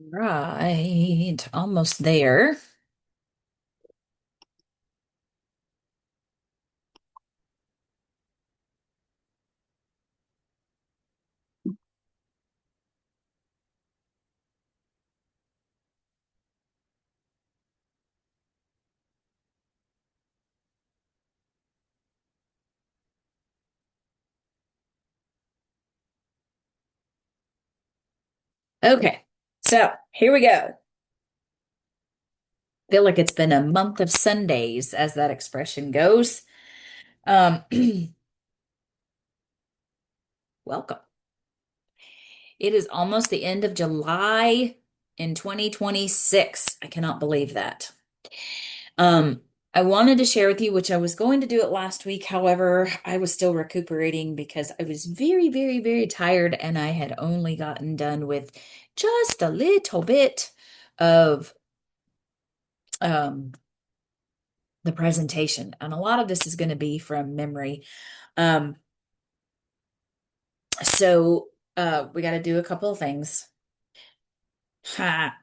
Right, almost there. Okay, so here we go. Feel like it's been a month of Sundays, as that expression goes. Um, welcome. It is almost the end of July in 2026. I cannot believe that. Um, I wanted to share with you, which I was going to do it last week. However, I was still recuperating because I was very, very, very tired and I had only gotten done with just a little bit of um, the presentation. And a lot of this is going to be from memory. Um, so we got to do a couple of things. Ha,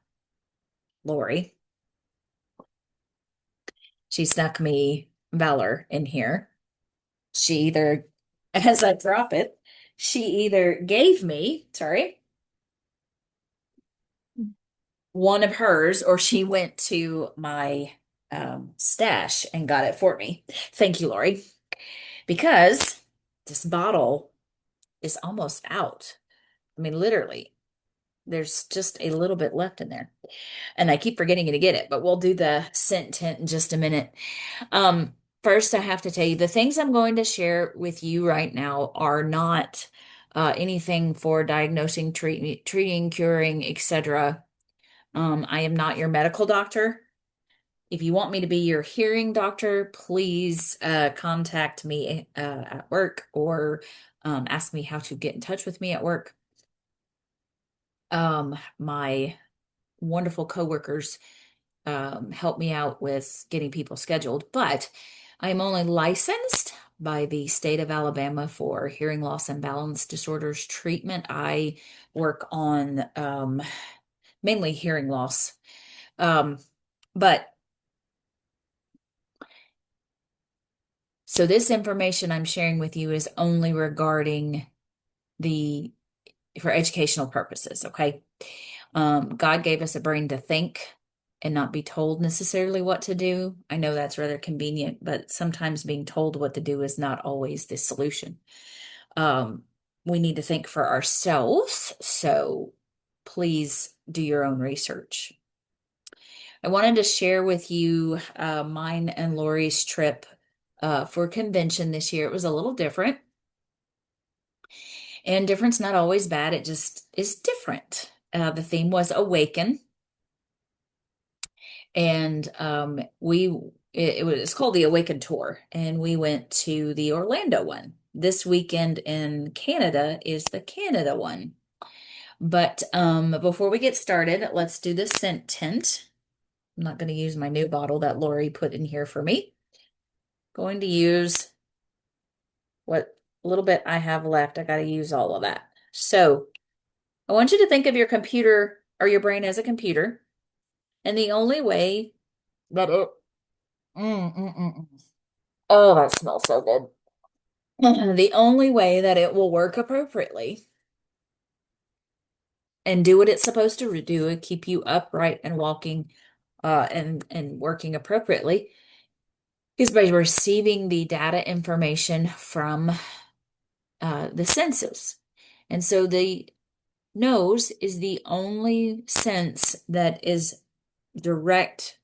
Lori, she snuck me Valor in here. She either, as I drop it, she either gave me, sorry, one of hers, or she went to my stash and got it for me. Thank you, Lori, because this bottle is almost out. I mean, literally, there's just a little bit left in there. And I keep forgetting to get it, but we'll do the scent tint in just a minute. First, I have to tell you the things I'm going to share with you right now are not anything for diagnosing, treating, curing, etc. I am not your medical doctor. If you want me to be your hearing doctor, please contact me at work or ask me how to get in touch with me at work. My wonderful coworkers help me out with getting people scheduled, but I am only licensed by the state of Alabama for hearing loss and balance disorders treatment. I work on mainly hearing loss. Um, but so this information I'm sharing with you is only regarding the for educational purposes, okay? God gave us a brain to think and not be told necessarily what to do. I know that's rather convenient, but sometimes being told what to do is not always the solution. Um, we need to think for ourselves, so please do your own research. I wanted to share with you mine and Lori's trip for convention this year. It was a little different, and different's not always bad. It just is different. The theme was Awaken, and it was called the Awaken Tour, and we went to the Orlando one. This weekend in Canada is the Canada one. But before we get started, let's do the scent tint. I'm not going to use my new bottle that Lori put in here for me. Going to use what little bit I have left. I got to use all of that. So I want you to think of your computer or your brain as a computer. And the only way that it, oh, that smells so good. The only way that it will work appropriately and do what it's supposed to do and keep you upright and walking and working appropriately is by receiving the data information from the senses. And so the nose is the only sense that is direct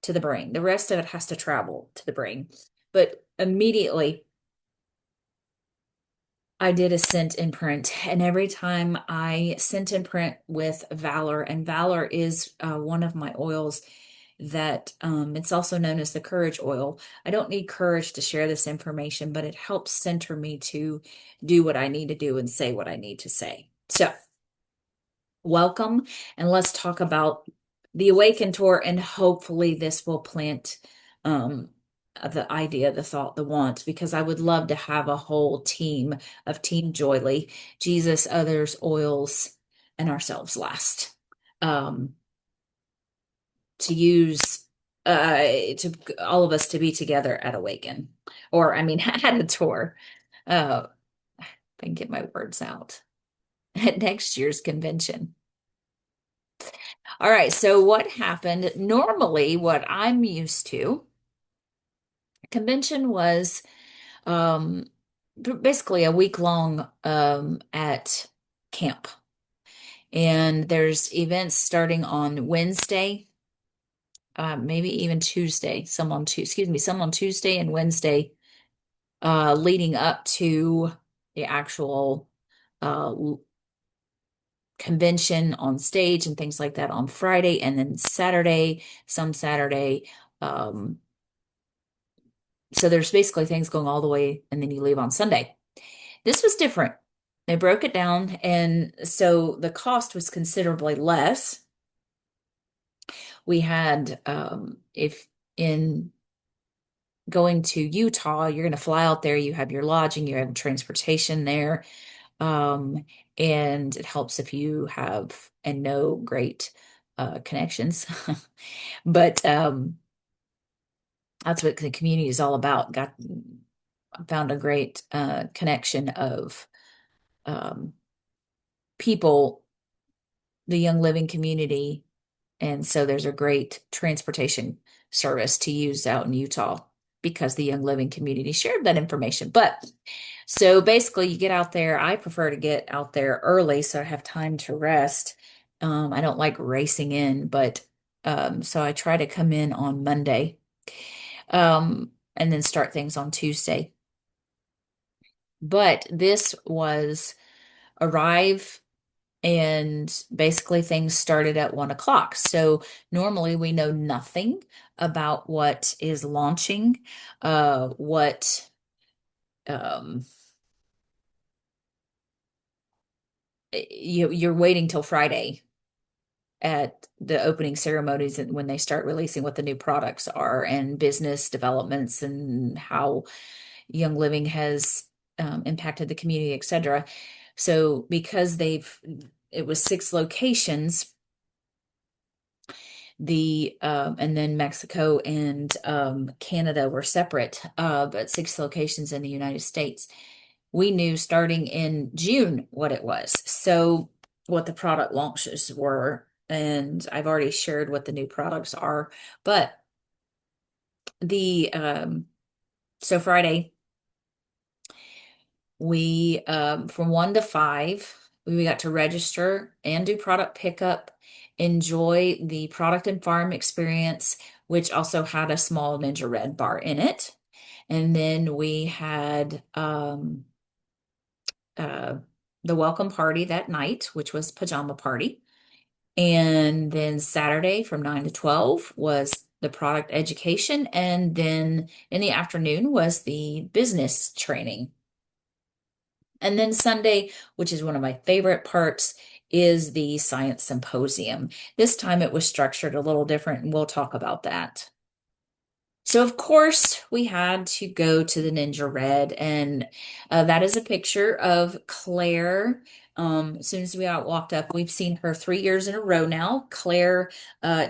to the brain. The rest of it has to travel to the brain. But immediately, I did a scent imprint, and every time I scent imprint with Valor, and Valor is one of my oils that it's also known as the courage oil. I don't need courage to share this information, but it helps center me to do what I need to do and say what I need to say. So, welcome, and let's talk about the Awaken Tour, and hopefully this will plant um, the idea, the thought, the want, because I would love to have a whole team of Team Joyly, Jesus, others, oils, and ourselves last. um, to use to all of us to be together at Awaken, or I mean, at a tour. If I can get my words out at next year's convention. All right, so what happened? Normally, what I'm used to, convention was um, basically a week long at camp. And there's events starting on Wednesday, maybe even Tuesday, some on Tuesday and Wednesday, leading up to the actual uh, convention on stage and things like that on Friday, and then Saturday, some Saturday. Um, so there's basically things going all the way, and then you leave on Sunday. This was different. They broke it down, and so the cost was considerably less. We had, if in going to Utah, you're going to fly out there, you have your lodging, you have transportation there. Um, and it helps if you have and know great connections. But that's what the community is all about. Got found a great connection of um, people, the Young Living community, and so there's a great transportation service to use out in Utah because the Young Living community shared that information. But so basically, you get out there. I prefer to get out there early so I have time to rest. I don't like racing in, but so I try to come in on Monday, and then start things on Tuesday. But this was arrive, and basically things started at 1 o'clock. So normally we know nothing about what is launching, what um, you're waiting till Friday at the opening ceremonies and when they start releasing what the new products are and business developments and how Young Living has impacted the community, etc. So because it was 6 locations, the and then Mexico and Canada were separate, but 6 locations in the United States. We knew starting in June what it was. So what the product launches were, and I've already shared what the new products are, but the so Friday we from 1 to 5 we got to register and do product pickup, enjoy the product and farm experience, which also had a small Ninja Red bar in it. And then we had uh, the welcome party that night, which was pajama party. And then Saturday from 9 to 12 was the product education. And then in the afternoon was the business training. And then Sunday, which is one of my favorite parts, is the science symposium. This time it was structured a little different, and we'll talk about that. So, of course, we had to go to the Ninja Red, and that is a picture of Claire. As soon as we walked up, we've seen her 3 years in a row now. Claire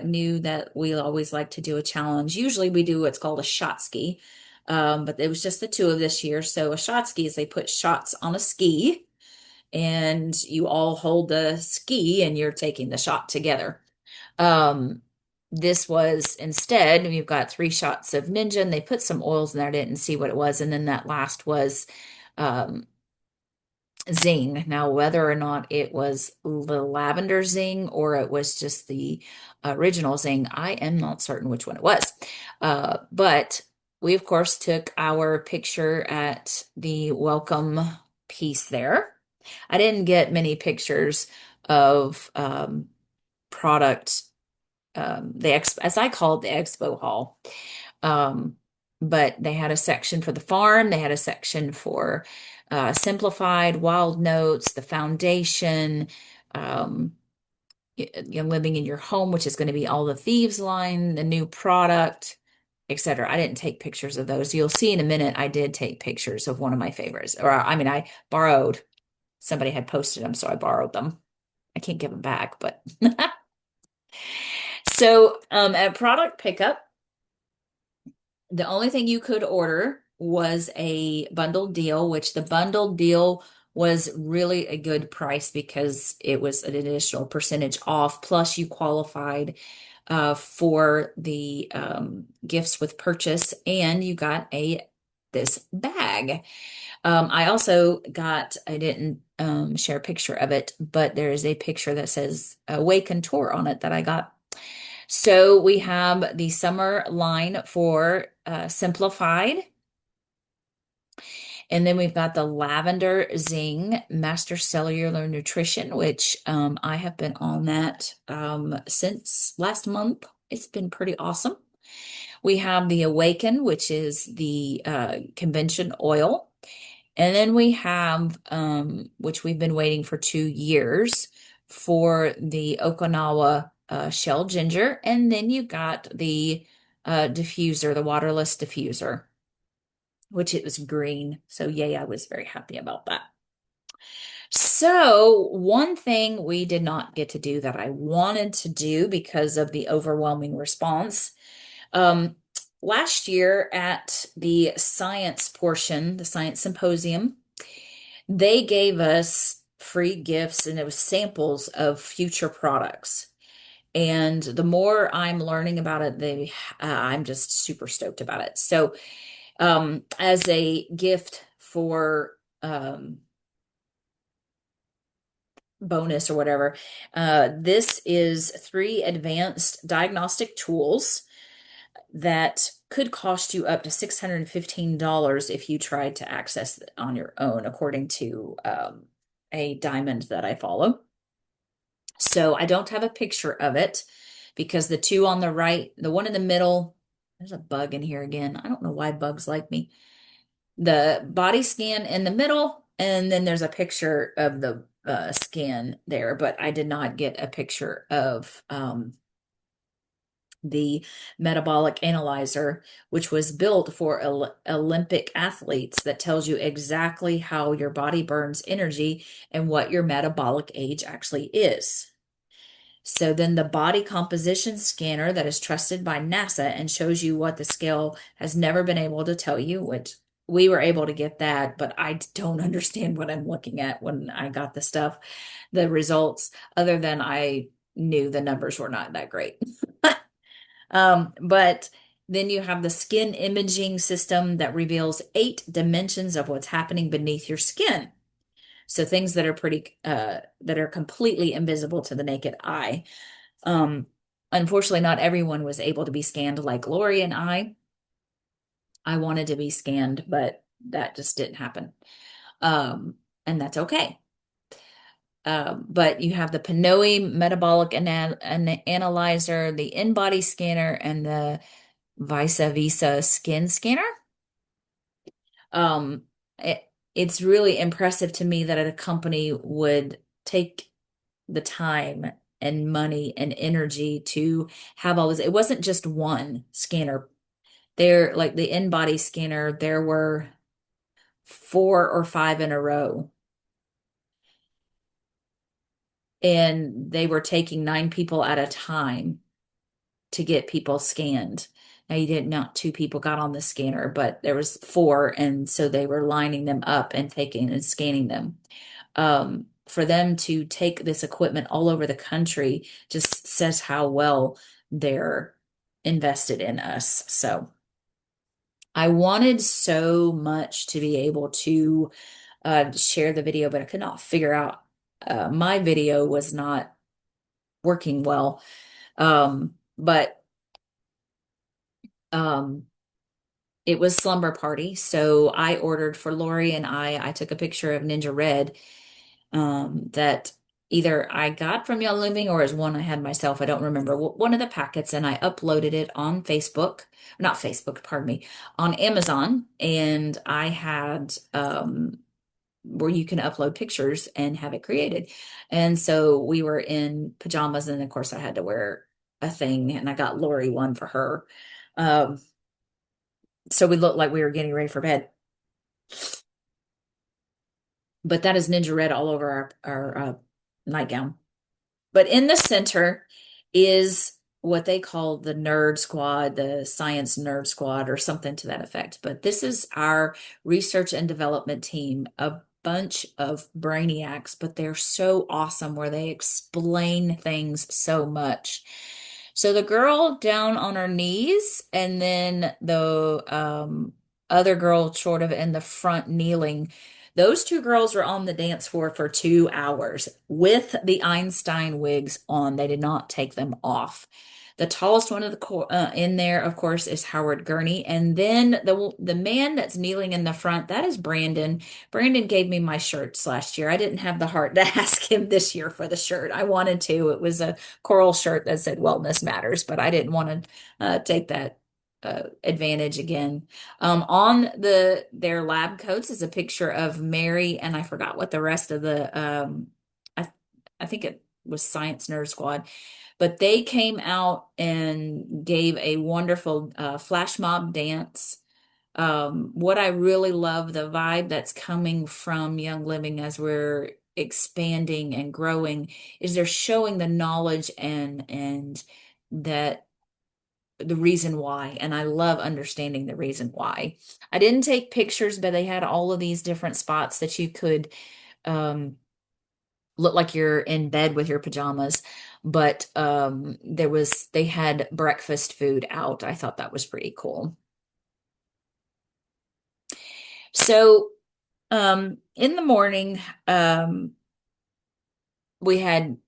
knew that we always like to do a challenge. Usually we do what's called a shot ski, but it was just the two of this year. So, a shot ski is they put shots on a ski, and you all hold the ski, and you're taking the shot together. Um, this was instead, we've got 3 shots of Ninja, and they put some oils in there. I didn't see what it was. And then that last was um, Zing. Now, whether or not it was the lavender Zing or it was just the original Zing, I am not certain which one it was. But we, of course, took our picture at the welcome piece there. I didn't get many pictures of product, as I call it, the expo hall. Um, but they had a section for the farm, they had a section for simplified, wild notes, the foundation, um, living in your home, which is going to be all the thieves line, the new product, etc. I didn't take pictures of those. You'll see in a minute, I did take pictures of one of my favorites. Or, I mean, I borrowed, somebody had posted them, so I borrowed them. I can't give them back, but So, at product pickup, the only thing you could order was a bundled deal, which the bundled deal was really a good price because it was an additional percentage off. Plus, you qualified for the gifts with purchase, and you got a this bag. I also got, I didn't share a picture of it, but there is a picture that says Awaken Tour on it that I got. So we have the summer line for Simplified. And then we've got the Lavender Zing Master Cellular Nutrition, which I have been on that since last month. It's been pretty awesome. We have the Awaken, which is the convention oil. And then we have, which we've been waiting for 2 years, for the Okinawa shell ginger. And then you got the diffuser, the waterless diffuser, which it was green. So yay, I was very happy about that. So one thing we did not get to do that I wanted to do because of the overwhelming response. Um, Last year at the science portion, the science symposium, they gave us free gifts and it was samples of future products. And the more I'm learning about it, I'm just super stoked about it. So, as a gift for bonus or whatever, this is 3 advanced diagnostic tools that could cost you up to $615 if you tried to access it on your own, according to a diamond that I follow. So I don't have a picture of it because the two on the right, the one in the middle, there's a bug in here again. I don't know why bugs like me. The body scan in the middle, and then there's a picture of the scan there, but I did not get a picture of the metabolic analyzer, which was built for Olympic athletes, that tells you exactly how your body burns energy and what your metabolic age actually is. So then the body composition scanner that is trusted by NASA and shows you what the scale has never been able to tell you, which we were able to get that, but I don't understand what I'm looking at when I got the stuff, the results, other than I knew the numbers were not that great. But then you have the skin imaging system that reveals 8 dimensions of what's happening beneath your skin. So things that are that are completely invisible to the naked eye. Um, Unfortunately, not everyone was able to be scanned like Lori and I. I wanted to be scanned, but that just didn't happen. And that's okay. But you have the Pinoy metabolic analyzer, the in-body scanner, and the Visa skin scanner. Um, it, it's really impressive to me that a company would take the time and money and energy to have all this. It wasn't just one scanner. There, like the in-body scanner, there were 4 or 5 in a row, and they were taking 9 people at a time to get people scanned. Now you did not 2 people got on the scanner, but there was 4, and so they were lining them up and taking and scanning them. For them to take this equipment all over the country just says how well they're invested in us. So I wanted so much to be able to share the video, but I could not figure out my video was not working well. But um, it was slumber party, so I ordered for Lori and I took a picture of Ninja Red that either I got from Young Living or is one I had myself. I don't remember one of the packets, and I uploaded it on Facebook, not Facebook, pardon me, on Amazon. And I had where you can upload pictures and have it created. And so we were in pajamas, and of course I had to wear a thing, and I got Lori one for her. Um, so we looked like we were getting ready for bed. But that is Ninja Red all over our nightgown. But in the center is what they call the nerd squad, the science nerd squad, or something to that effect. But this is our research and development team, a bunch of brainiacs, but they're so awesome where they explain things so much. So the girl down on her knees, and then the other girl sort of in the front kneeling. Those two girls were on the dance floor for 2 hours with the Einstein wigs on. They did not take them off. The tallest one of in there, of course, is Howard Gurney, and then the man that's kneeling in the front, that is Brandon. Brandon gave me my shirts last year. I didn't have the heart to ask him this year for the shirt. I wanted to. It was a coral shirt that said "Wellness Matters," but I didn't want to take that advantage again. On their lab coats is a picture of Mary, and I forgot what the rest of I I think it was Science Nerd Squad, but they came out and gave a wonderful flash mob dance. What I really love, the vibe that's coming from Young Living as we're expanding and growing, is they're showing the knowledge and that the reason why. And I love understanding the reason why. I didn't take pictures, but they had all of these different spots that you could um, look like you're in bed with your pajamas. But they had breakfast food out. I thought that was pretty cool. So in the morning, we had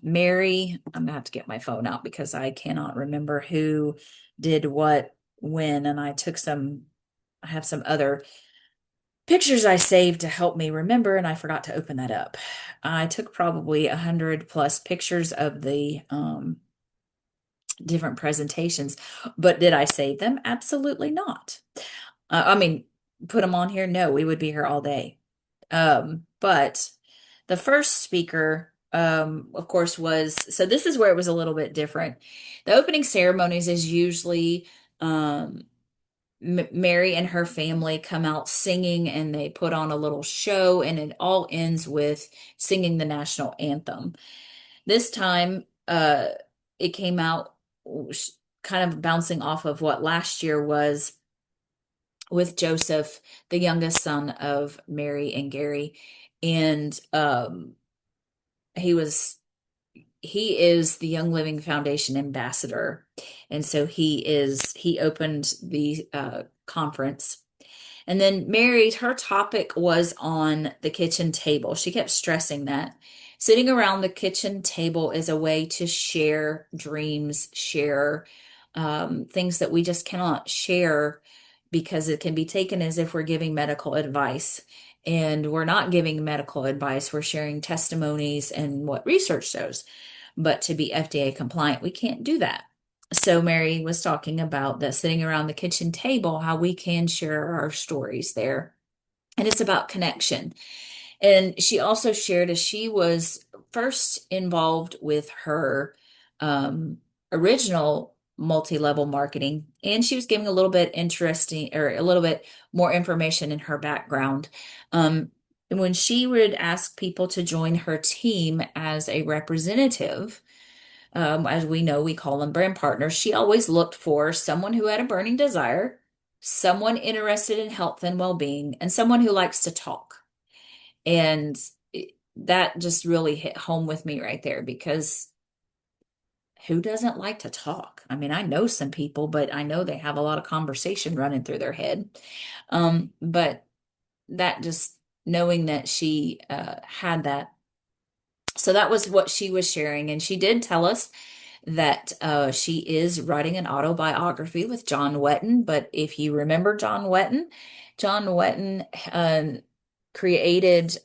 Mary. I'm gonna have to get my phone out because I cannot remember who did what when, and I have some other pictures I saved to help me remember, and I forgot to open that up. I took probably 100+ pictures of the different presentations, but did I save them? Absolutely not. I mean, put them on here? No, we would be here all day. But the first speaker, of course, so this is where it was a little bit different. The opening ceremonies is usually Mary and her family come out singing and they put on a little show, and it all ends with singing the national anthem. This time, it came out kind of bouncing off of what last year was with Joseph, the youngest son of Mary and Gary. And he was he is the Young Living Foundation ambassador. And so he opened the conference. And then Mary, her topic was on the kitchen table. She kept stressing that sitting around the kitchen table is a way to share dreams, share things that we just cannot share because it can be taken as if we're giving medical advice. And we're not giving medical advice, we're sharing testimonies and what research shows. But to be FDA compliant, we can't do that. So Mary was talking about that sitting around the kitchen table, how we can share our stories there. And it's about connection. And she also shared as she was first involved with her original multi-level marketing, and she was giving a little bit interesting or a little bit more information in her background. And when she would ask people to join her team as a representative, as we know, we call them brand partners, she always looked for someone who had a burning desire, someone interested in health and well-being, and someone who likes to talk. And that just really hit home with me right there because who doesn't like to talk? I mean, I know some people, but I know they have a lot of conversation running through their head. But that just knowing that she had that. So that was what she was sharing. And she did tell us that she is writing an autobiography with John Wetton. But if you remember John Wetton created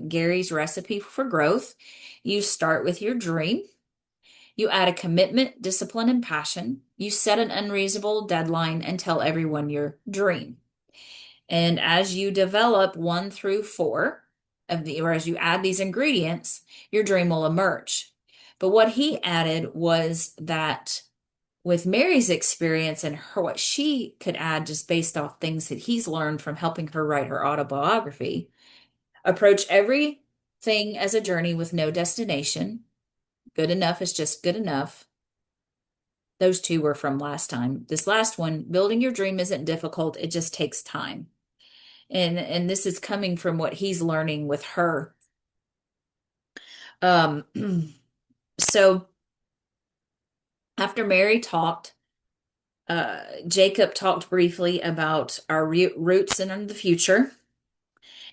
Gary's Recipe for Growth. You start with your dream. You add a commitment, discipline, and passion. You set an unreasonable deadline and tell everyone your dream. And as you develop 1 through 4 or as you add these ingredients, your dream will emerge. But what he added was that with Mary's experience and what she could add just based off things that he's learned from helping her write her autobiography, approach everything as a journey with no destination. Good enough is just good enough. Those two were from last time. This last one, building your dream isn't difficult, it just takes time. And this is coming from what he's learning with her. Um, so after Mary talked, Jacob talked briefly about our roots and the future.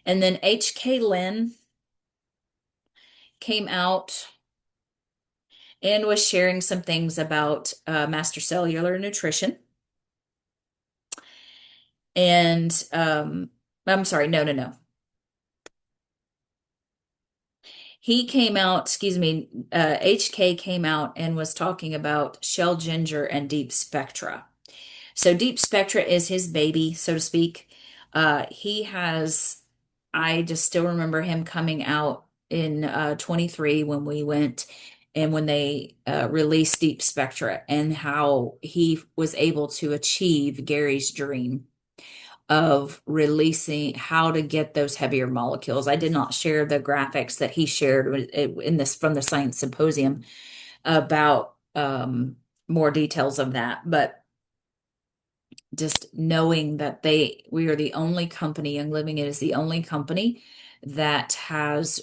And then H.K. Lynn came out and was sharing some things about master cellular nutrition. And I'm sorry, no. He came out, excuse me, HK came out and was talking about shell ginger and deep spectra. So deep spectra is his baby, so to speak. He has, I just still remember him coming out in 23 when we went and when they released deep spectra and how he was able to achieve Gary's dream of releasing how to get those heavier molecules. I did not share the graphics that he shared in this from the science symposium about more details of that, but just knowing that we are the only company, Young Living is the only company that has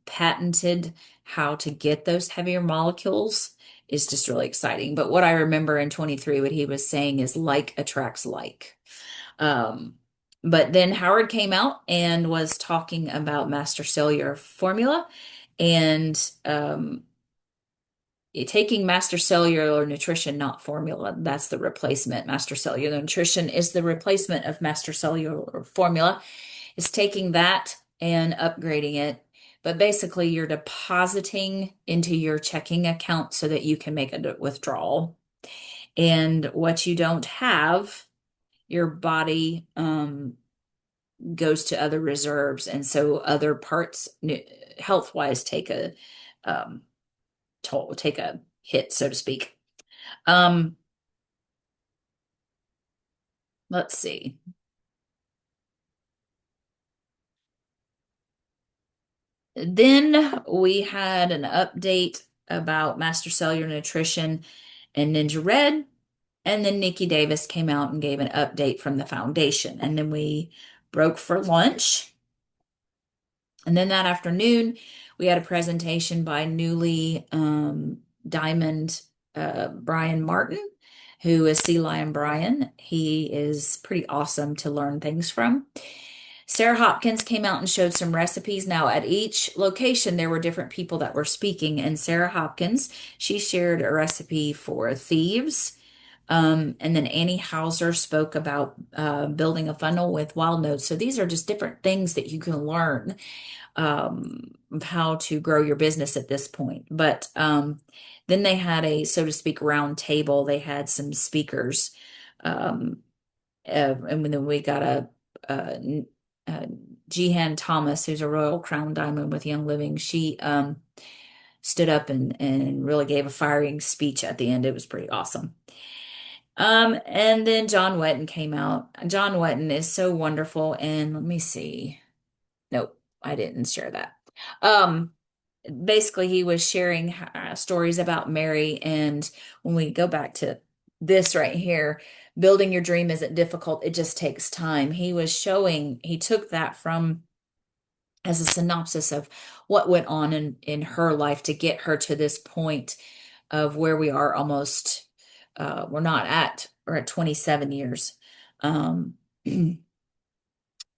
patented how to get those heavier molecules is just really exciting. But what I remember in 23, what he was saying is like attracts like. Um, but then Howard came out and was talking about master cellular formula and taking master cellular nutrition, not formula. That's the replacement. Master cellular nutrition is the replacement of master cellular formula. Is taking that and upgrading it. But basically, you're depositing into your checking account so that you can make a withdrawal. And what you don't have, your body goes to other reserves, and so other parts, health wise, take a um, toll, take a hit, so to speak. Um, let's see. Then we had an update about Master Cellular Nutrition and Ninja Red. And then Nikki Davis came out and gave an update from the foundation. And then we broke for lunch. And then that afternoon, we had a presentation by newly Diamond Brian Martin, who is Sea Lion Brian. He is pretty awesome to learn things from. Sarah Hopkins came out and showed some recipes. Now, at each location, there were different people that were speaking. And Sarah Hopkins, she shared a recipe for thieves. And then Annie Hauser spoke about building a funnel with wild notes. So these are just different things that you can learn of how to grow your business at this point. But then they had a, so to speak, round table. They had some speakers. And then we got Jihan Thomas, who's a Royal Crown Diamond with Young Living. She stood up and really gave a firing speech at the end. It was pretty awesome. And then John Wetton came out. John Wetton is so wonderful. And let me see. Nope, I didn't share that. Um, Basically, he was sharing stories about Mary. And when we go back to this right here, building your dream isn't difficult, it just takes time. He was showing, he took that from as a synopsis of what went on in her life to get her to this point of where we are almost, we're at 27 years. Um,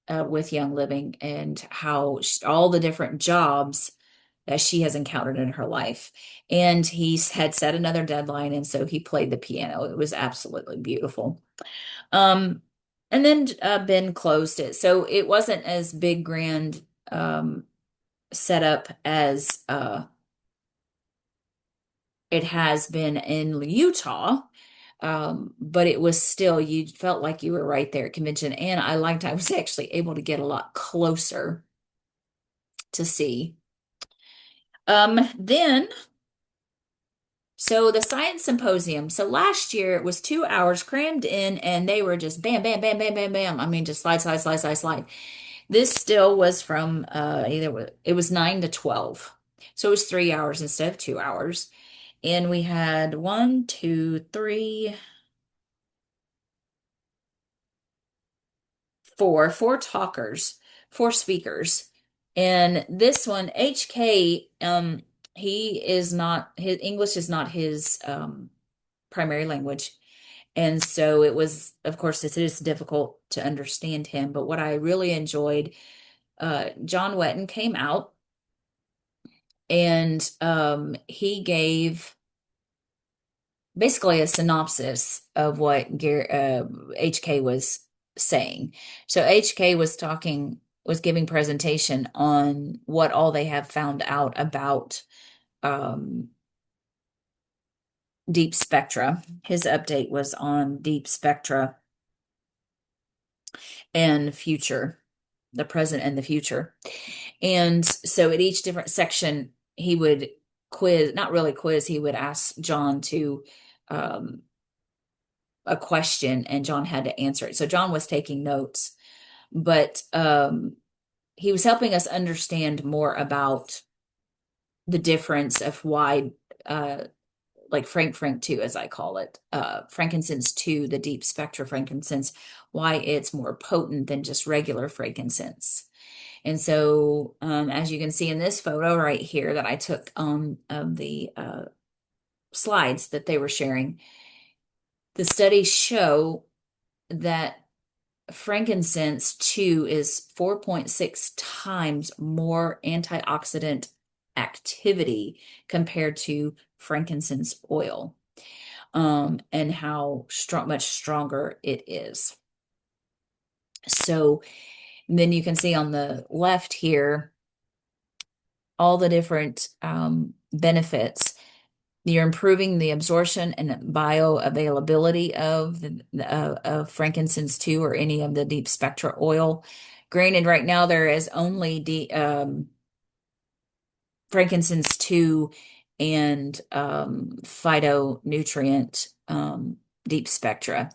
with Young Living and how all the different jobs that she has encountered in her life. And had set another deadline, and so he played the piano. It was absolutely beautiful. Um, and then Ben closed it. So it wasn't as big, grand setup as it has been in Utah. But it was still, you felt like you were right there at convention. And I was actually able to get a lot closer to see. Then, so the science symposium. So last year it was 2 hours crammed in and they were just bam, bam, bam, bam, bam, bam. I mean, just slide, slide, slide, slide, slide. This still was from, it was 9 to 12. So it was 3 hours instead of 2 hours. And we had one, two, three, four talkers, four speakers. And this one, HK, he is not, his English is not his primary language. And so it was, of course, it is difficult to understand him. But what I really enjoyed, John Wetton came out and he gave basically a synopsis of what HK was saying. So HK was giving presentation on what all they have found out about um, deep spectra. His update was on deep spectra and future, the present and the future. And so at each different section, he would quiz, not really quiz, he would ask John to um, a question and John had to answer it. So John was taking notes, but he was helping us understand more about the difference of why, like Frank 2, as I call it, frankincense 2, the deep spectra frankincense, why it's more potent than just regular frankincense. And so, as you can see in this photo right here that I took of the slides that they were sharing, the studies show that frankincense 2 is 4.6 times more antioxidant activity compared to frankincense oil, and how much stronger it is. So then you can see on the left here all the different benefits. You're improving the absorption and bioavailability of of frankincense 2 or any of the deep spectra oil. Granted, right now there is only frankincense 2 and phytonutrient deep spectra.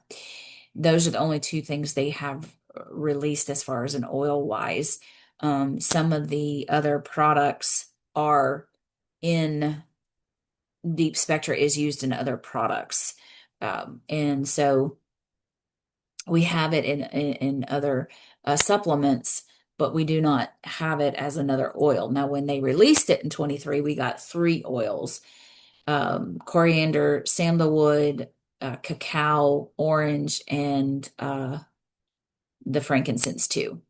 Those are the only two things they have released as far as an oil wise. Some of the other products are in deep spectra is used in other products. And so we have it in other supplements, but we do not have it as another oil. Now, when they released it in 23, we got three oils: coriander, sandalwood, cacao, orange, and the frankincense too.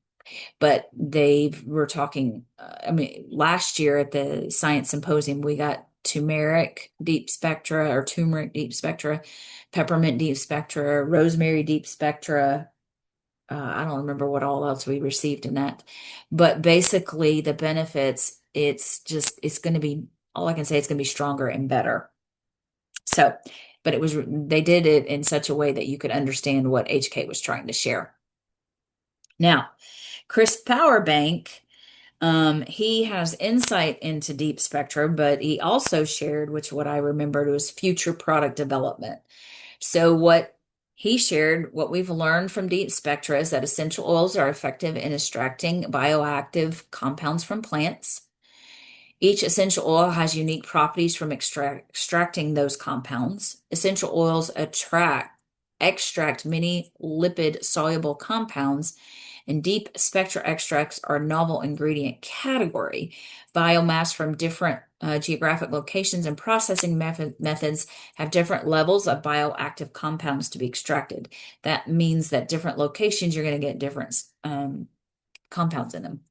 But they were talking, I mean, last year at the Science Symposium, we got turmeric deep spectra or turmeric deep spectra, peppermint deep spectra, rosemary deep spectra. I don't remember what all else we received in that. But basically, the benefits, it's going to be, all I can say, it's going to be stronger and better. So, but they did it in such a way that you could understand what HK was trying to share. Now, Chris Powerbank, he has insight into deep spectra, but he also shared, which what I remembered was future product development. So what he shared, what we've learned from deep spectra is that essential oils are effective in extracting bioactive compounds from plants. Each essential oil has unique properties from extracting those compounds. Essential oils extract many lipid soluble compounds, and deep spectra extracts are a novel ingredient category. Biomass from different geographic locations and processing methods have different levels of bioactive compounds to be extracted. That means that different locations, you're going to get different compounds in them.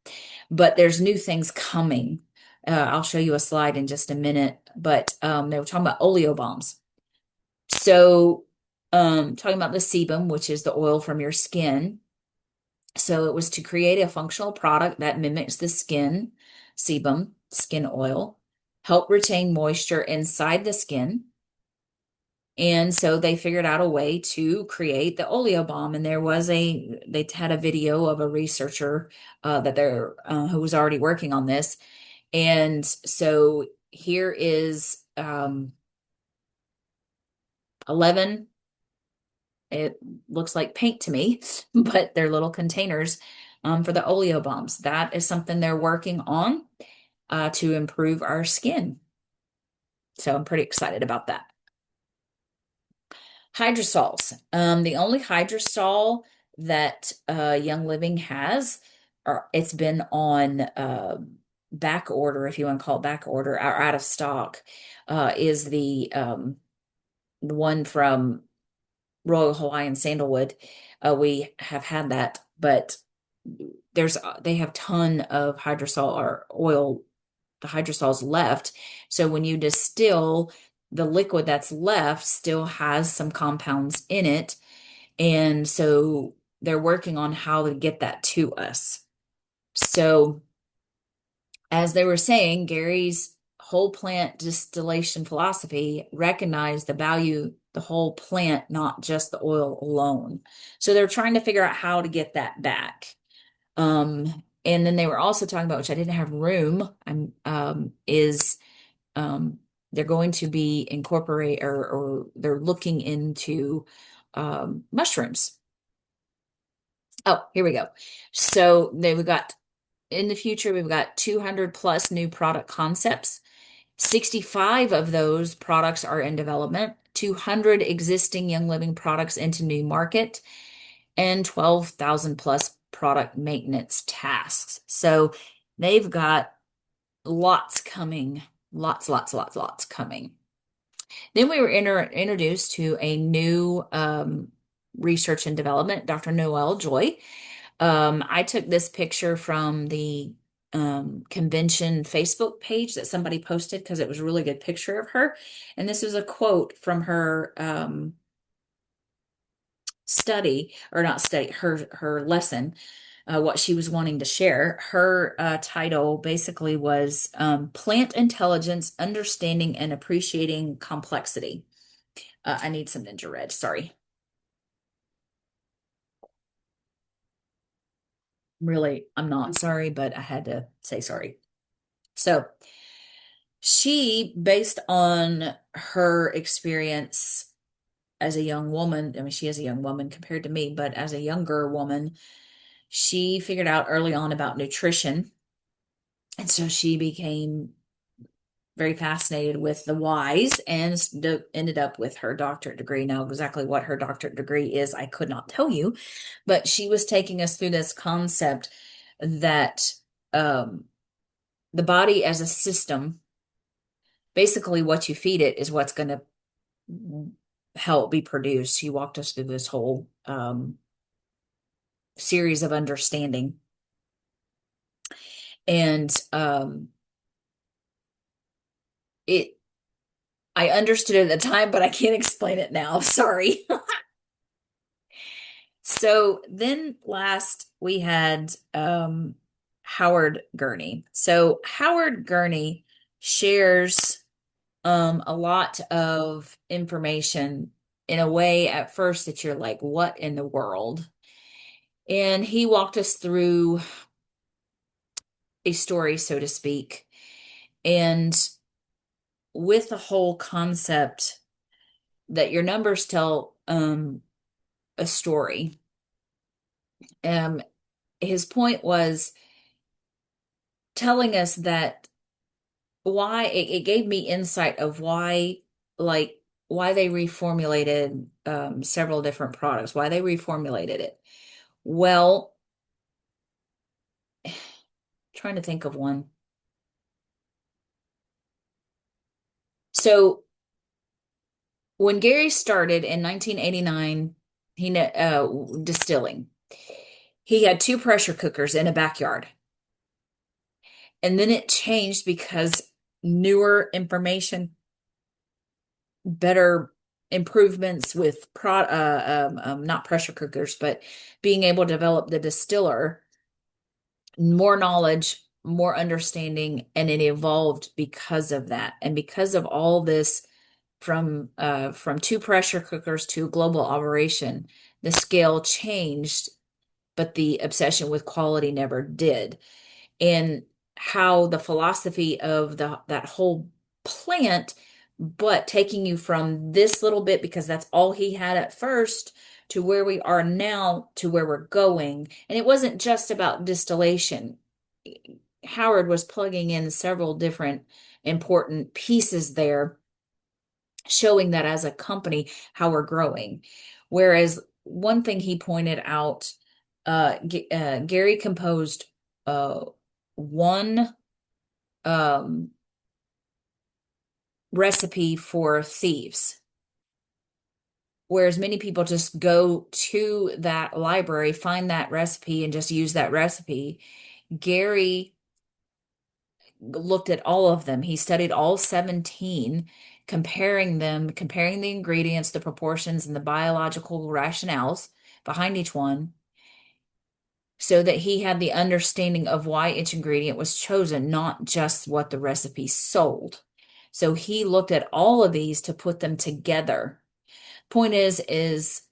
But there's new things coming. I'll show you a slide in just a minute, but they were talking about oleobombs. So, talking about the sebum, which is the oil from your skin. So it was to create a functional product that mimics the sebum, skin oil, help retain moisture inside the skin. And so they figured out a way to create the oleobomb. And they had a video of a researcher who was already working on this. And so here is 11. It looks like paint to me, but they're little containers for the oleo bombs. That is something they're working on. to improve our skin. So I'm pretty excited about that. Hydrosols. The only hydrosol that Young Living has, or it's been on back order, if you want to call it back order, or out of stock, is the one from Royal Hawaiian Sandalwood. We have had that, but they have ton of hydrosol or oil, the hydrosols left. So when you distill, the liquid that's left still has some compounds in it. And so they're working on how to get that to us. So as they were saying, Gary's whole plant distillation philosophy recognized the value, the whole plant, not just the oil alone. So they're trying to figure out how to get that back. And then they were also talking about, which I didn't have room, is um, they're going to be incorporate or they're looking into mushrooms. Oh, here we go. So we've got in the future, we've got 200 plus new product concepts. 65 of those products are in development, 200 existing Young Living products into new market, and 12,000 plus product maintenance tasks. So they've got lots coming, lots coming. Then we were introduced to a new research and development, Dr. Noelle Joy. I took this picture from the convention Facebook page that somebody posted because it was a really good picture of her. And this was a quote from her study, or not study, her lesson, what she was wanting to share. Her title basically was Plant Intelligence, Understanding and Appreciating Complexity. I need some Ninja Red, sorry. Really, I'm not sorry, but I had to say sorry. So she, based on her experience as a young woman, I mean, she is a young woman compared to me, but as a younger woman, she figured out early on about nutrition. And so she became very fascinated with the whys and ended up with her doctorate degree. Now, exactly what her doctorate degree is, I could not tell you, but she was taking us through this concept that um, the body as a system, basically what you feed it is what's going to help be produced. She walked us through this whole series of understanding. And it I understood it at the time, but I can't explain it now. Sorry. So then last we had Howard Gurney. So Howard Gurney shares a lot of information in a way at first that you're like, what in the world? And he walked us through a story, so to speak, and with the whole concept that your numbers tell a story. Um, his point was telling us that why it gave me insight of why, like, why they reformulated several different products, why they reformulated it. Well, trying to think of one. So when Gary started in 1989, distilling, he had two pressure cookers in a backyard. And then it changed because newer information, better improvements with not pressure cookers, but being able to develop the distiller, more knowledge, more understanding, and it evolved because of that. And because of all this, from two pressure cookers to a global operation, the scale changed, but the obsession with quality never did. And how the philosophy of that whole plant, but taking you from this little bit, because that's all he had at first, to where we are now, to where we're going. And it wasn't just about distillation. Howard was plugging in several different important pieces there, showing that as a company, how we're growing. Whereas one thing he pointed out, Gary composed one um, recipe for thieves. Whereas many people just go to that library, find that recipe, and just use that recipe. Gary looked at all of them. He studied all 17, comparing them, comparing the ingredients, the proportions, and the biological rationales behind each one, so that he had the understanding of why each ingredient was chosen, not just what the recipe sold. So he looked at all of these to put them together. Point is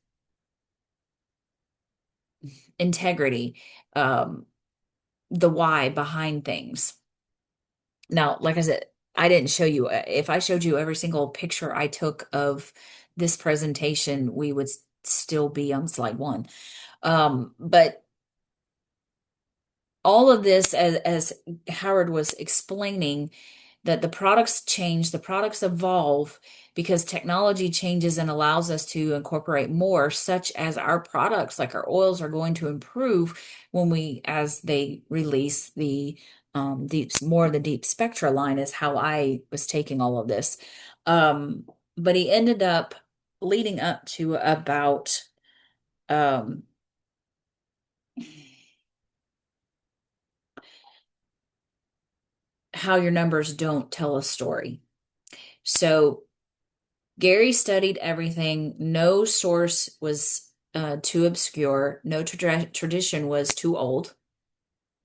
integrity, um, the why behind things. Now, like I said, I didn't show you. If I showed you every single picture I took of this presentation, we would still be on slide one. But all of this, as Howard was explaining, that the products change, the products evolve because technology changes and allows us to incorporate more, such as our products, like our oils, are going to improve when as they release the more of the deep spectra line, is how I was taking all of this. But he ended up leading up to about um, how your numbers don't tell a story. So Gary studied everything. No source was too obscure. No tradition was too old.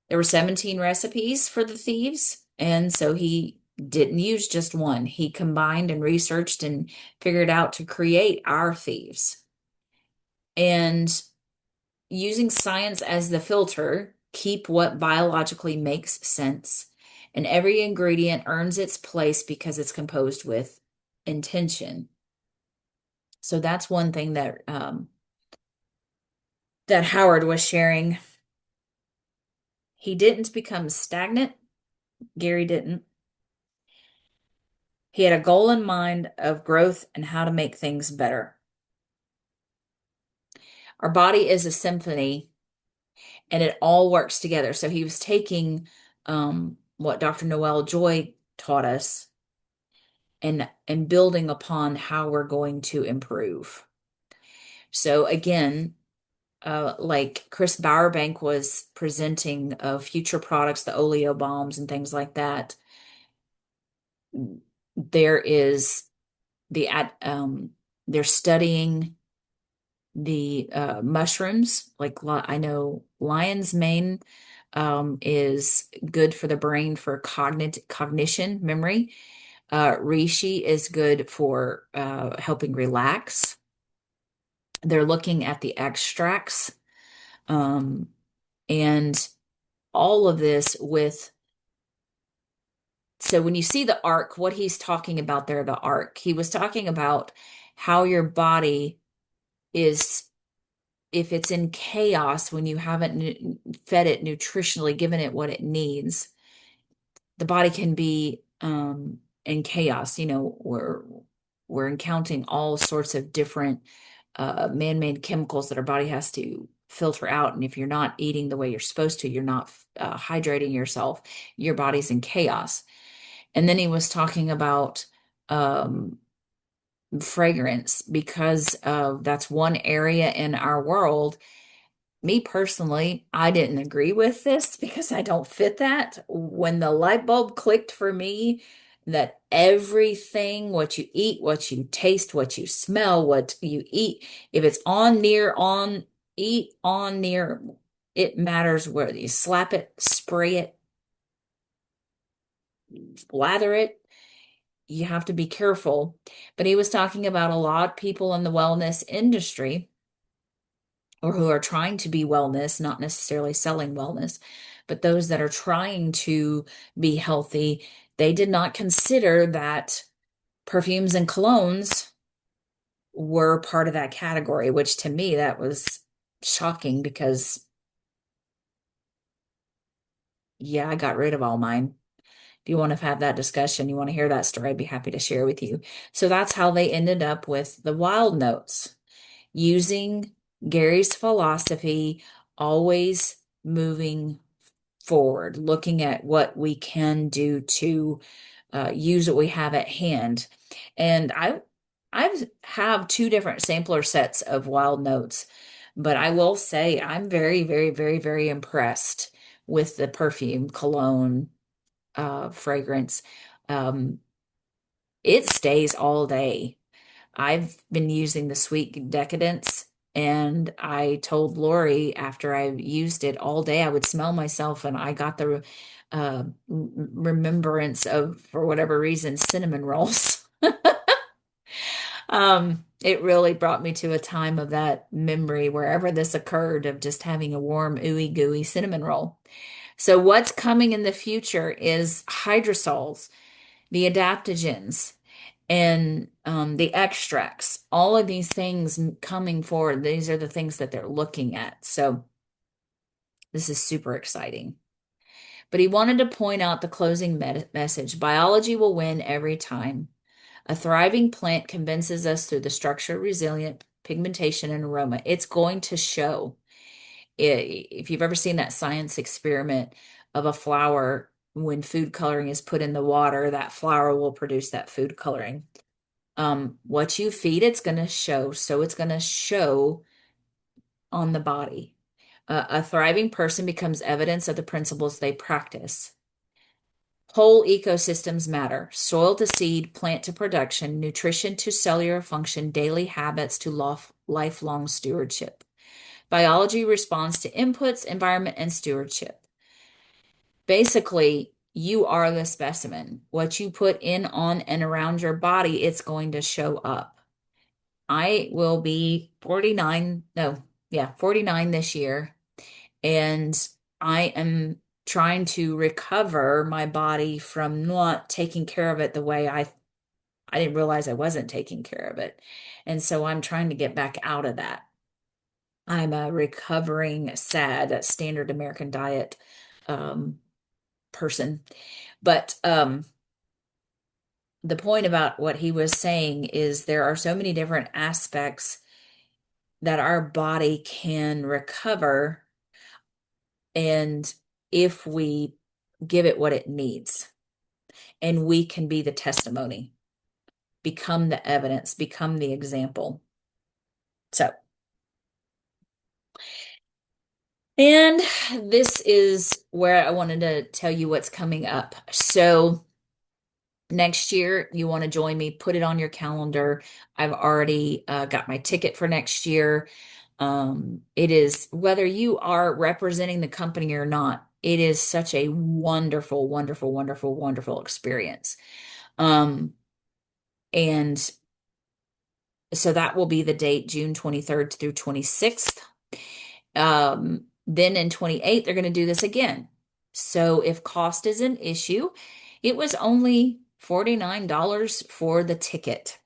There were 17 recipes for the thieves, and so he didn't use just one. He combined and researched and figured out to create our thieves. And using science as the filter, keep what biologically makes sense. And every ingredient earns its place because it's composed with intention. So that's one thing that Howard was sharing. He didn't become stagnant. Gary didn't. He had a goal in mind of growth and how to make things better. Our body is a symphony and it all works together. So he was taking what Dr. Noel Joy taught us and building upon how we're going to improve. So again, like Chris Bowerbank was presenting of future products, the oleo bombs and things like that. There is they're studying the mushrooms. Like I know lion's mane is good for the brain for cognition, memory. Reishi is good for helping relax. They're looking at the extracts, um, and all of this with. So when you see the arc, what he's talking about there, the arc, he was talking about how your body is, if it's in chaos, when you haven't fed it nutritionally, given it what it needs, the body can be in chaos. We're encountering all sorts of different man-made chemicals that our body has to filter out. And if you're not eating the way you're supposed to, you're not hydrating yourself, your body's in chaos. And then he was talking about um, fragrance, because that's one area in our world. Me personally, I didn't agree with this because I don't fit that. When the light bulb clicked for me, that everything, what you eat, what you taste, what you smell, what you eat, if it's on, near, on, eat, on, near, it matters where you slap it, spray it, lather it. You have to be careful. But he was talking about a lot of people in the wellness industry, or who are trying to be wellness, not necessarily selling wellness, but those that are trying to be healthy. They did not consider that perfumes and colognes were part of that category, which to me, that was shocking because Yeah, I got rid of all mine. If you want to have that discussion, you want to hear that story, I'd be happy to share with you. So that's how they ended up with the wild notes, using Gary's philosophy, always moving forward, looking at what we can do to use what we have at hand. And I have two different sampler sets of wild notes, but I will say I'm very, very, very, very impressed with the perfume cologne fragrance. Um, it stays all day. I've been using the Sweet Decadence, and I told Lori after I used it all day, I would smell myself, and I got the remembrance of, for whatever reason, cinnamon rolls. It really brought me to a time of that memory wherever this occurred of just having a warm, ooey gooey cinnamon roll. So what's coming in the future is hydrosols, the adaptogens, and the extracts. All of these things coming forward, these are the things that they're looking at. So this is super exciting. But he wanted to point out the closing message. Biology will win every time. A thriving plant convinces us through the structure, resilient pigmentation, and aroma. It's going to show. If you've ever seen that science experiment of a flower, when food coloring is put in the water, that flower will produce that food coloring. What you feed, it's going to show. So it's going to show on the body. A thriving person becomes evidence of the principles they practice. Whole ecosystems matter. Soil to seed, plant to production, nutrition to cellular function, daily habits to lifelong stewardship. Biology responds to inputs, environment, and stewardship. Basically, you are the specimen. What you put in, on, and around your body, it's going to show up. I will be 49, no, yeah, 49 this year. And I am trying to recover my body from not taking care of it the way I didn't realize I wasn't taking care of it. And so I'm trying to get back out of that. I'm a recovering SAD, standard American diet um, person. But the point about what he was saying is there are so many different aspects that our body can recover, and if we give it what it needs, and we can be the testimony, become the evidence, become the example. So, and this is where I wanted to tell you what's coming up. So, next year, you want to join me, put it on your calendar. I've already got my ticket for next year. It is, whether you are representing the company or not, it is such a wonderful, wonderful, wonderful, wonderful experience. Um, and so that will be the date, June 23rd through 26th. Then in 28, they're going to do this again. So if cost is an issue, it was only $49 for the ticket.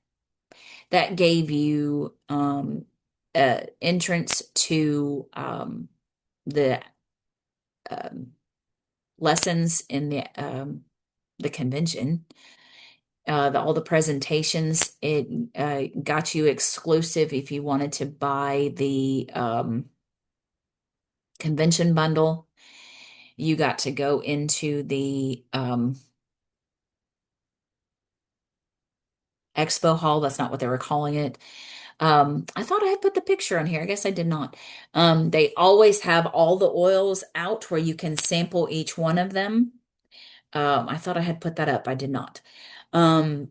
That gave you entrance to the um, lessons in the convention, all the presentations. It got you exclusive if you wanted to buy the convention bundle. You got to go into the expo hall. That's not what they were calling it. I thought I had put the picture on here. I guess I did not. They always have all the oils out where you can sample each one of them. I thought I had put that up. I did not. But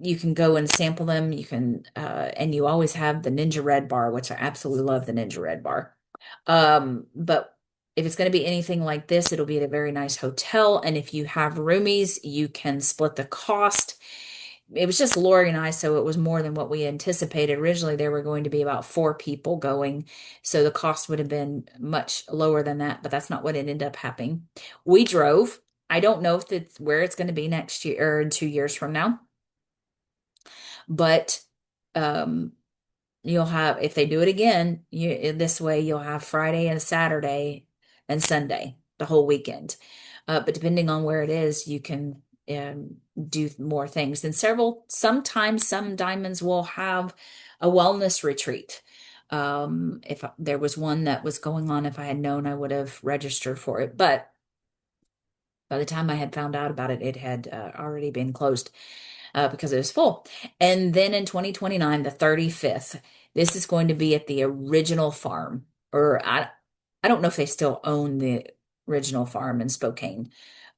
you can go and sample them. You can, and you always have the Ninja Red bar, which I absolutely love the Ninja Red bar. But if it's going to be anything like this, it'll be at a very nice hotel. And if you have roomies, you can split the cost. It was just Lori and I, so it was more than what we anticipated. Originally, there were going to be about 4 people going, so the cost would have been much lower than that, but that's not what ended up happening. We drove. I don't know if it's where it's going to be next year or in 2 years from now, but um, you'll have, if they do it again, this way you'll have Friday and Saturday and Sunday. the whole weekend. But depending on where it is, you can do more things. And sometimes some diamonds will have a wellness retreat. If there was one that was going on, if I had known, I would have registered for it. But by the time I had found out about it, it had already been closed because it was full. And then in 2029, the 35th, this is going to be at the original farm, or I don't know if they still own the original farm in Spokane,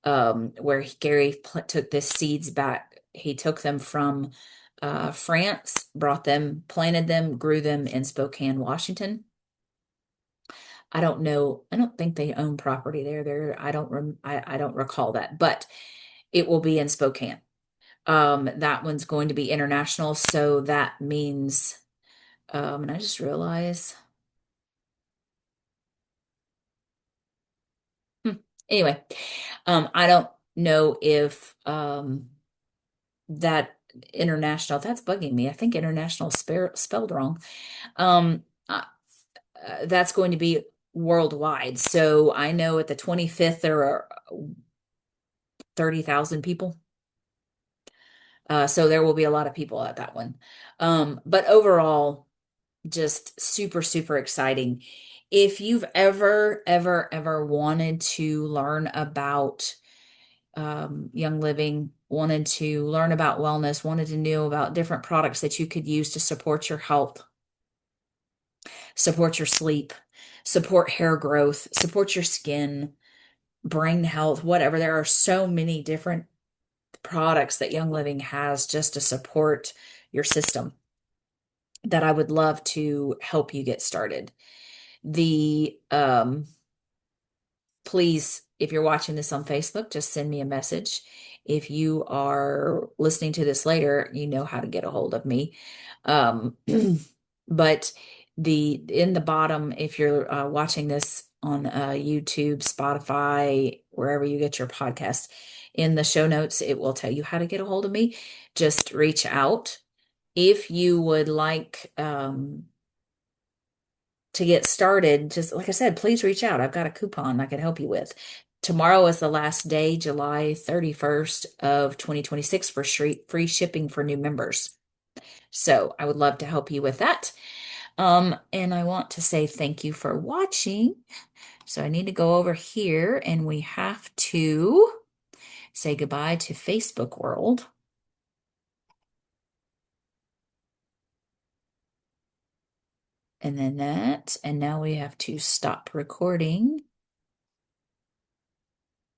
where Gary took the seeds back. He took them from France, brought them, planted them, grew them in Spokane, Washington. I don't know. I don't think they own property there. I don't recall that, but it will be in Spokane. That one's going to be international, so that means, and I just realized, hmm, anyway, I don't know if that international, that's bugging me. I think international spelled wrong. Um, uh, that's going to be worldwide. So I know at the 25th there are 30,000 people. So there will be a lot of people at that one. But overall, just super, super exciting. If you've ever wanted to learn about Young Living, wanted to learn about wellness, wanted to know about different products that you could use to support your health, support your sleep, support hair growth, support your skin, brain health, whatever. There are so many different products that Young Living has just to support your system that I would love to help you get started. The Please, if you're watching this on Facebook, just send me a message. If you are listening to this later, you know how to get a hold of me. Um, but in the bottom, if you're watching this on YouTube, Spotify, wherever you get your podcast, in the show notes, it will tell you how to get a hold of me. Just reach out. If you would like to get started, just like I said, please reach out. I've got a coupon I can help you with. Tomorrow is the last day, July 31st of 2026 for free shipping for new members. So I would love to help you with that. And I want to say thank you for watching. So I need to go over here and we have to say goodbye to Facebook world. And then that, and now we have to stop recording.